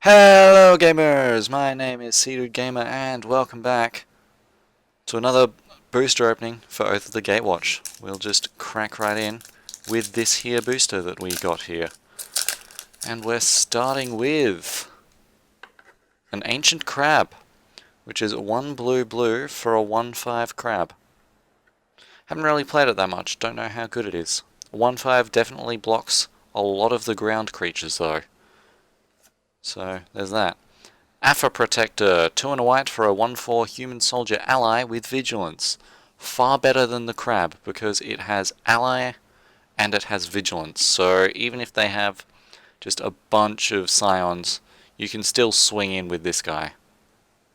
Hello gamers, my name is Seeded Gamer and welcome back to another booster opening for Oath of the Gatewatch. We'll just crack right in with this here booster that we got here. And we're starting with an Ancient Crab, which is 1 blue blue for a 1/5 crab. Haven't really played it that much, don't know how good it is. 1/5 definitely blocks a lot of the ground creatures though. So there's that. Alpha Protector, 2 and a white for a 1/4 human soldier ally with vigilance. Far better than the crab because it has ally and it has vigilance. So even if they have just a bunch of scions, you can still swing in with this guy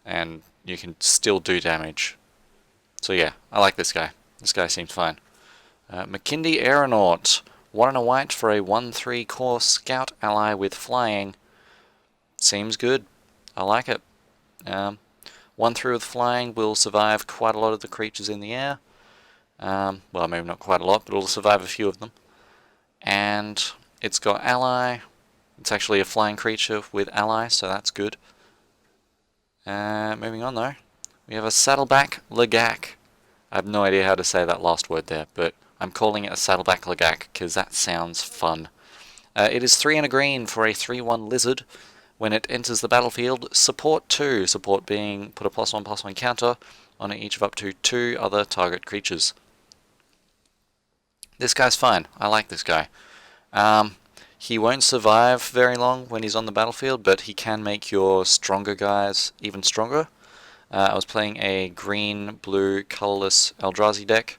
and you can still do damage. So yeah, I like this guy. This guy seems fine. McKindy Aeronaut, 1 and a white for a 1/3 core scout ally with flying. Seems good. I like it. 1/3 with flying will survive quite a lot of the creatures in the air. Well, maybe not quite a lot, but it'll survive a few of them. And it's got ally. It's actually a flying creature with ally, so that's good. Moving on though, we have a Saddleback Lagak. I have no idea how to say that last word there, but I'm calling it a Saddleback Lagak because that sounds fun. It is 3 and a green for a 3/1 lizard. When it enters the battlefield, support 2, support being put a +1/+1 counter on each of up to 2 other target creatures. This guy's fine. I like this guy. He won't survive very long when he's on the battlefield, but he can make your stronger guys even stronger. I was playing a green-blue colorless Eldrazi deck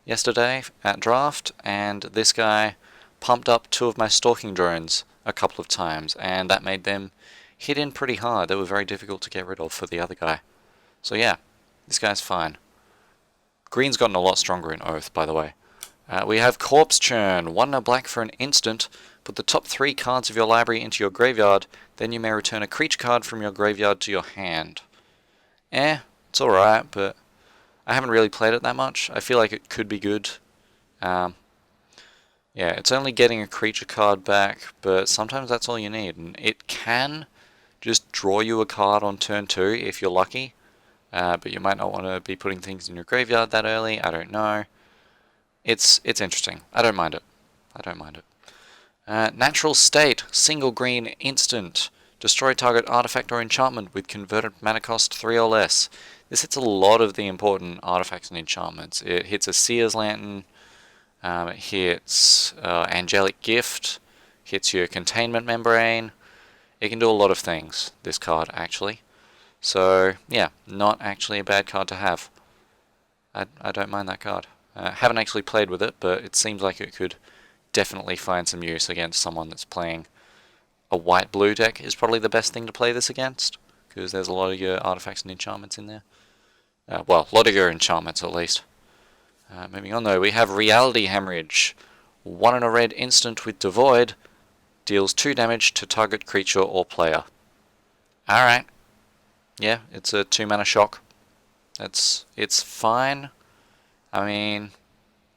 yesterday at draft, and this guy pumped up 2 of my stalking drones a couple of times, and that made them hit in pretty hard. They were very difficult to get rid of for the other guy. So yeah, this guy's fine. Green's gotten a lot stronger in Oath, by the way. We have Corpse Churn, 1 and a black for an instant. Put the top 3 cards of your library into your graveyard, then you may return a creature card from your graveyard to your hand. It's alright, but I haven't really played it that much. I feel like it could be good. Yeah, it's only getting a creature card back, but sometimes that's all you need. And it can just draw you a card on turn 2 if you're lucky. But you might not want to be putting things in your graveyard that early. I don't know. It's interesting. I don't mind it. I don't mind it. Natural State, single green, instant. Destroy target artifact or enchantment with converted mana cost 3 or less. This hits a lot of the important artifacts and enchantments. It hits a Seer's Lantern. It hits Angelic Gift, hits your Containment Membrane. It can do a lot of things, this card, actually. So, yeah, not actually a bad card to have. I don't mind that card. Haven't actually played with it, but it seems like it could definitely find some use against someone that's playing a white-blue deck is probably the best thing to play this against, because there's a lot of your artifacts and enchantments in there. Well, a lot of your enchantments, at least. Moving on though, we have Reality Hemorrhage. 1 and a red instant with Devoid. Deals 2 damage to target creature or player. Alright. Yeah, it's a 2 mana shock. It's fine. I mean,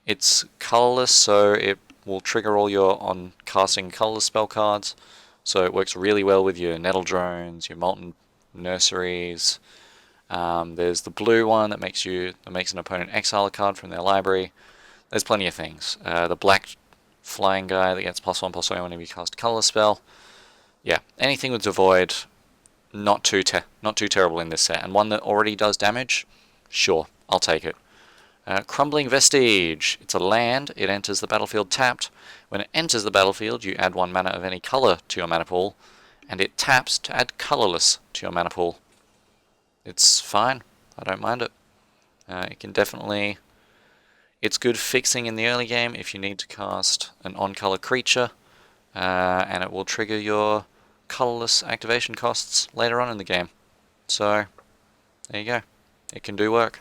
it's colorless, so it will trigger all your on casting colorless spell cards. So it works really well with your Nettle Drones, your Molten Nurseries. There's the blue one that makes an opponent exile a card from their library. There's plenty of things. The black flying guy that gets +1/+1 whenever you cast a colorless spell. Yeah, anything with Devoid, not too terrible in this set. And one that already does damage, sure, I'll take it. Crumbling Vestige. It's a land. It enters the battlefield tapped. When it enters the battlefield, you add 1 mana of any color to your mana pool, and it taps to add colorless to your mana pool. It's fine. I don't mind it. It can definitely... It's good fixing in the early game if you need to cast an on-color creature, and it will trigger your colorless activation costs later on in the game. So, there you go. It can do work.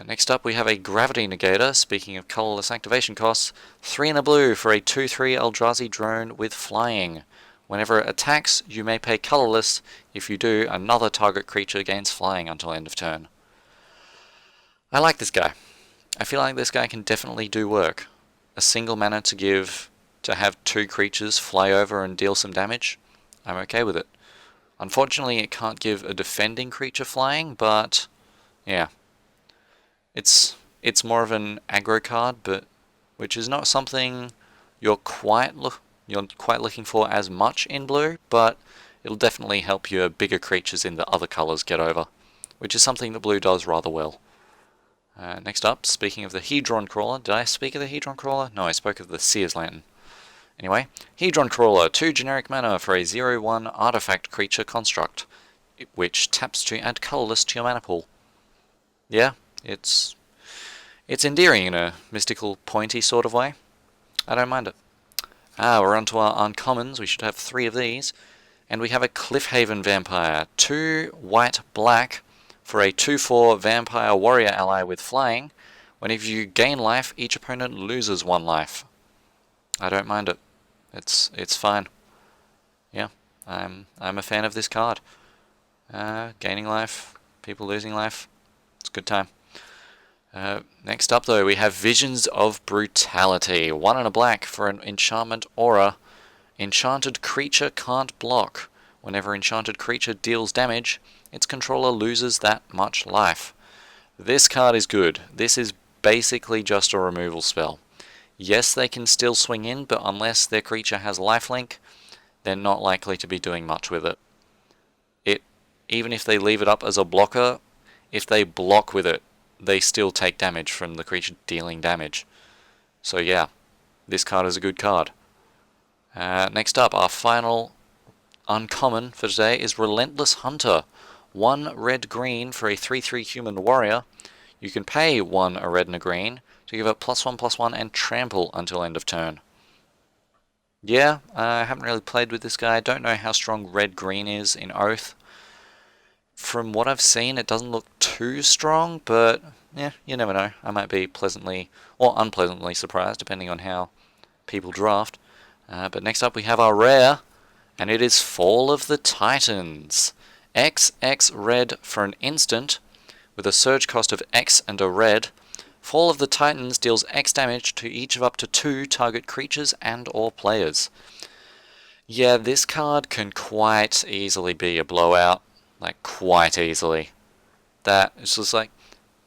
Next up we have a Gravity Negator, speaking of colorless activation costs, 3 and a blue for a 2/3 Eldrazi drone with flying. Whenever it attacks, you may pay colorless. If you do, another target creature gains flying until end of turn. I like this guy. I feel like this guy can definitely do work. A single mana to have 2 creatures fly over and deal some damage I'm okay with it. Unfortunately, it can't give a defending creature flying, but yeah, it's more of an aggro card, but which is not something you're quite looking for as much in blue, but it'll definitely help your bigger creatures in the other colors get over, which is something that blue does rather well. Next up, speaking of the Hedron Crawler, did I speak of the Hedron Crawler? No, I spoke of the Seer's Lantern. Anyway, Hedron Crawler, 2 generic mana for a 0/1 artifact creature construct, which taps to add colorless to your mana pool. Yeah, it's endearing in a mystical, pointy sort of way. I don't mind it. We're on to our uncommons. We should have 3 of these. And we have a Cliffhaven Vampire, 2 white-black for a 2/4 Vampire Warrior ally with flying. Whenever you gain life, each opponent loses 1 life. I don't mind it. It's fine. Yeah, I'm a fan of this card. Gaining life, people losing life, it's a good time. Next up though, we have Visions of Brutality. 1 and a black for an enchantment aura. Enchanted creature can't block. Whenever enchanted creature deals damage, its controller loses that much life. This card is good. This is basically just a removal spell. Yes, they can still swing in, but unless their creature has lifelink, they're not likely to be doing much with it. Even if they leave it up as a blocker, if they block with it, they still take damage from the creature dealing damage. So yeah, this card is a good card. Next up, our final uncommon for today is Relentless Hunter. 1 red-green for a 3/3 human warrior. You can pay 1 a red and a green to give it +1/+1 and trample until end of turn. Yeah, I haven't really played with this guy. I don't know how strong red-green is in Oath. From what I've seen, it doesn't look too strong, but yeah, you never know. I might be pleasantly or unpleasantly surprised, depending on how people draft. But next up we have our rare, and it is Fall of the Titans. XX red for an instant, with a surge cost of X and a red. Fall of the Titans deals X damage to each of up to 2 target creatures and or players. Yeah, this card can quite easily be a blowout. Like, quite easily. That it's just like,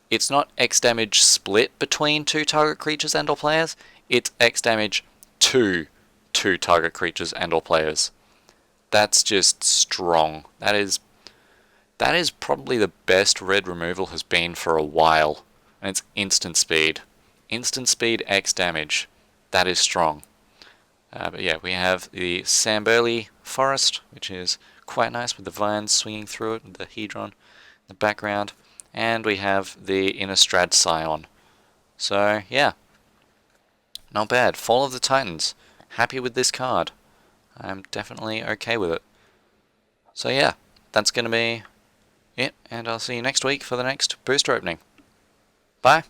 it's not X damage split between 2 target creatures and or players, it's X damage to 2 target creatures and or players. That's just strong. That is probably the best red removal has been for a while. And it's instant speed. Instant speed X damage. That is strong. But yeah, we have the Samburley Forest, which is quite nice with the vines swinging through it and the Hedron in the background. And we have the Innistrad Scion. So yeah, not bad. Fall of the Titans. Happy with this card. I'm definitely okay with it. So yeah, that's going to be it, and I'll see you next week for the next booster opening. Bye.